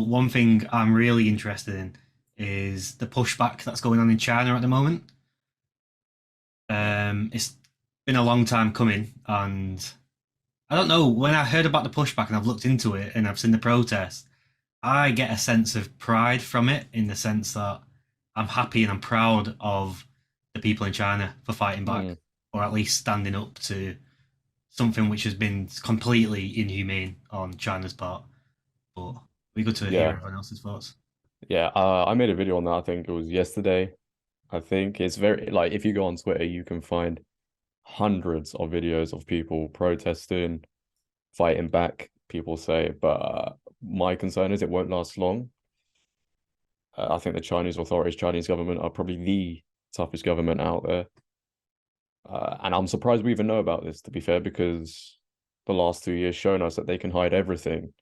But one thing I'm really interested in is the pushback that's going on in China at the moment. It's been a long time coming, and I don't know. When I heard about the pushback and I've looked into it and I've seen the protest, I get a sense of pride from it in the sense that I'm happy and I'm proud of the people in China for fighting back, Hmm. or at least standing up to something which has been completely inhumane on China's part. But we good to hear Yeah, everyone else's thoughts. yeah. I made a video on that. I think it was yesterday. I think it's very like if you go on Twitter, you can find hundreds of videos of people protesting, fighting back. People say, but my concern is it won't last long. I think the Chinese authorities, Chinese government, are probably the toughest government out there. And I'm surprised we even know about this, to be fair, because the last 2 years shown us that they can hide everything,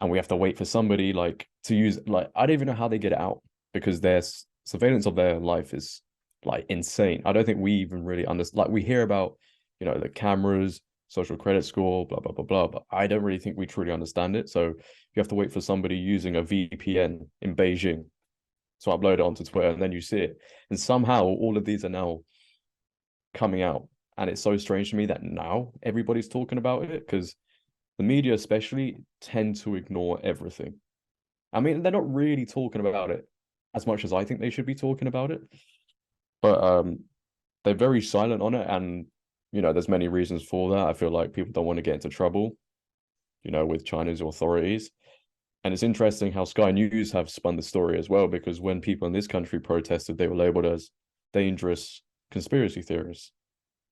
and we have to wait for somebody like to use like I don't even know how they get it out because their surveillance of their life is like insane. I don't think we even really understand. Like we hear about, the cameras, social credit score, blah blah blah blah, but I don't really think we truly understand it. So you have to wait for somebody using a VPN in Beijing to upload it onto Twitter, and then you see it. And somehow all of these are now coming out, and it's so strange to me that now everybody's talking about it because the media especially tend to ignore everything. I mean, they're not really talking about it as much as I think they should be talking about it, but they're very silent on it, and there's many reasons for that. I feel like people don't want to get into trouble, with China's authorities. And it's interesting how Sky News have spun the story as well, because when people in this country protested, they were labeled as dangerous conspiracy theorists.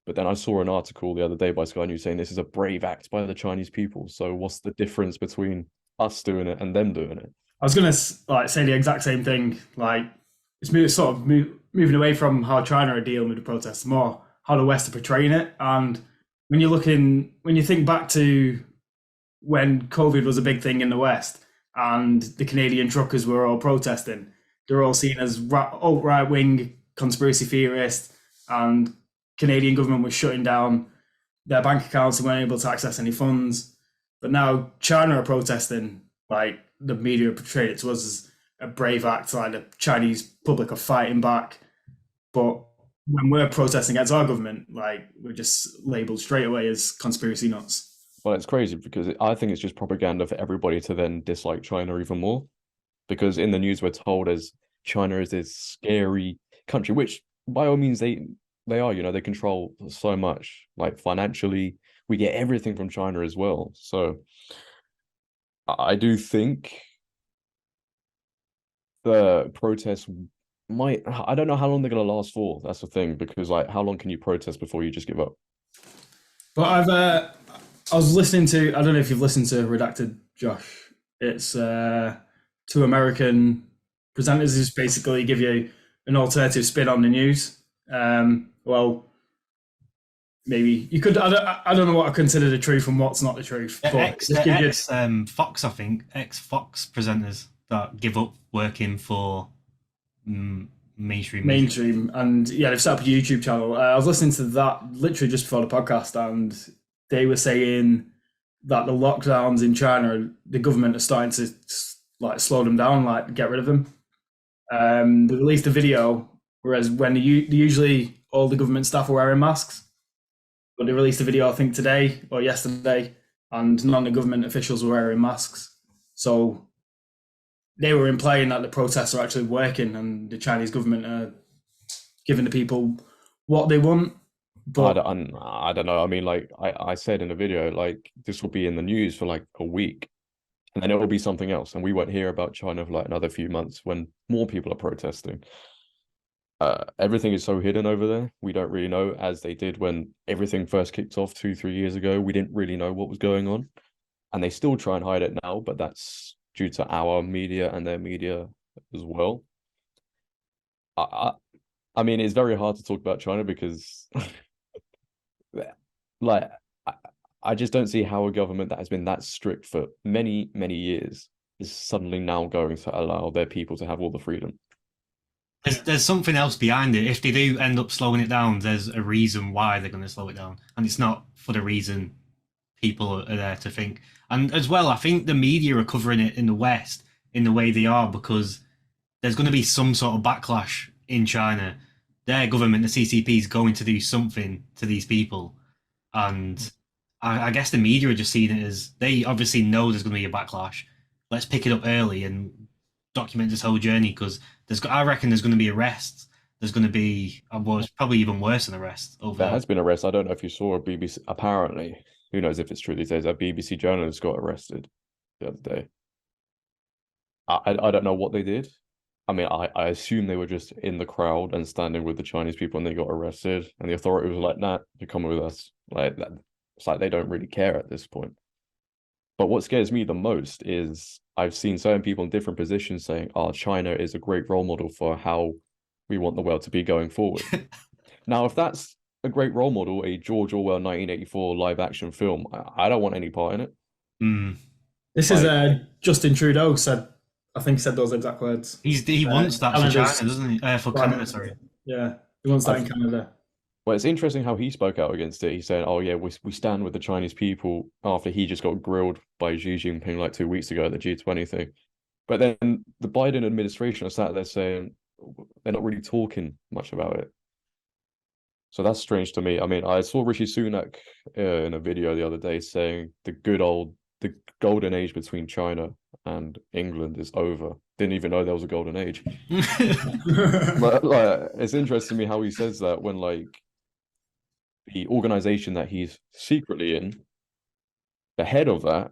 But then I saw an article the other day by Sky News saying this is a brave act by the Chinese people. So what's the difference between us doing it and them doing it? I was gonna like say the exact same thing. Like moving away from how China are dealing with the protests, more how the West are portraying it. And when you think back to when COVID was a big thing in the West, and the Canadian truckers were all protesting, they're all seen as alt right wing conspiracy theorists, and Canadian government was shutting down their bank accounts and weren't able to access any funds. But now China are protesting, like the media portrayed it to us as a brave act, like the Chinese public are fighting back. But when we're protesting against our government, like we're just labeled straight away as conspiracy nuts. Well, it's crazy because I think it's just propaganda for everybody to then dislike China even more. Because in the news, we're told as China is this scary country, which by all means they are. They control so much, like financially. We get everything from China as well. So I do think the protests might. I don't know how long they're gonna last for. That's the thing, because like, how long can you protest before you just give up? But I was listening to, I don't know if you've listened to Redacted, Josh. It's two American presenters who just basically give you an alternative spin on the news. Well, maybe you could. I don't know what I consider the truth and what's not the truth, but just give you Fox, I think, ex Fox presenters that give up working for mainstream media. mainstream. And yeah, they've set up a YouTube channel. I was listening to that literally just before the podcast, and they were saying that the lockdowns in China, the government are starting to like slow them down, like get rid of them. They released a video, whereas when usually all the government staff are wearing masks, but they released a video I think today or yesterday, and none of the government officials were wearing masks. So they were implying that the protests are actually working, and the Chinese government are giving the people what they want. But I don't know. I mean, like I said in the video, like this will be in the news for like a week, and then it will be something else, and we won't hear about China for like another few months when more people are protesting. Everything is so hidden over there. We don't really know, as they did when everything first kicked off 2, 3 years ago. We didn't really know what was going on, and they still try and hide it now, but that's due to our media and their media as well. I, I, I mean, it's very hard to talk about China because, like, I, I just don't see how a government that has been that strict for many, many years is suddenly now going to allow their people to have all the freedom. There's something else behind it. If they do end up slowing it down, there's a reason why they're going to slow it down, and it's not for the reason people are there to think. And as well, I think the media are covering it in the West in the way they are because there's going to be some sort of backlash in China. Their government, the CCP, is going to do something to these people, and I guess the media are just seeing it as they obviously know there's going to be a backlash. Let's pick it up early and document this whole journey because I reckon there's going to be arrests. There's going to be, well, it's probably even worse than arrests over There there. has been arrests. I don't know if you saw a BBC. Apparently, who knows if it's true these days? A BBC journalist got arrested the other day. I don't know what they did. I mean, I assume they were just in the crowd and standing with the Chinese people, and they got arrested. And the authority was like, "Nah, you're coming with us." Like that. It's like they don't really care at this point. But what scares me the most is I've seen certain people in different positions saying, "Oh, China is a great role model for how we want the world to be going forward." Now, if that's a great role model, a George Orwell 1984 live action film, I don't want any part in it. Mm. This is Justin Trudeau said. I think he said those exact words. He wants that for China, doesn't he? For Canada, sorry. Yeah, he wants that in Canada. Well, it's interesting how he spoke out against it. He said, "Oh yeah, we stand with the Chinese people," after he just got grilled by Xi Jinping like 2 weeks ago at the G20 thing. But then the Biden administration are sat there saying they're not really talking much about it. So that's strange to me. I mean, I saw Rishi Sunak in a video the other day saying the golden age between China and England is over. Didn't even know there was a golden age. But like, it's interesting to me how he says that when like the organization that he's secretly in, the head of that,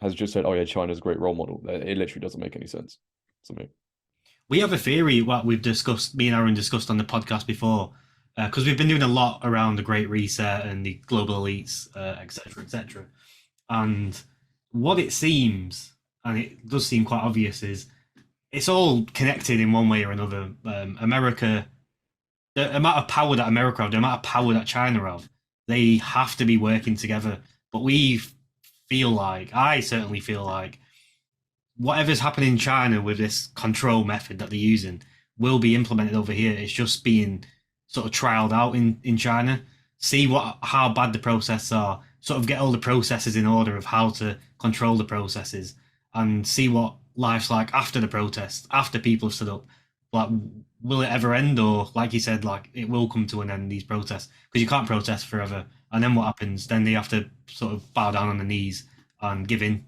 has just said, "Oh yeah, China's a great role model." It literally doesn't make any sense to me. We have a theory what we've discussed, me and Aaron discussed on the podcast before, because we've been doing a lot around the Great Reset and the global elites, etc., etc. And what it seems, and it does seem quite obvious, is it's all connected in one way or another. America, the amount of power that America have, the amount of power that China have, they have to be working together. But I certainly feel like whatever's happening in China with this control method that they're using will be implemented over here. It's just being sort of trialed out in China. See how bad the processes are. Sort of get all the processes in order of how to control the processes, and see what life's like after the protest, after people have stood up. Like, will it ever end, or like you said, like it will come to an end, these protests, because you can't protest forever. And then what happens? Then they have to sort of bow down on the knees and give in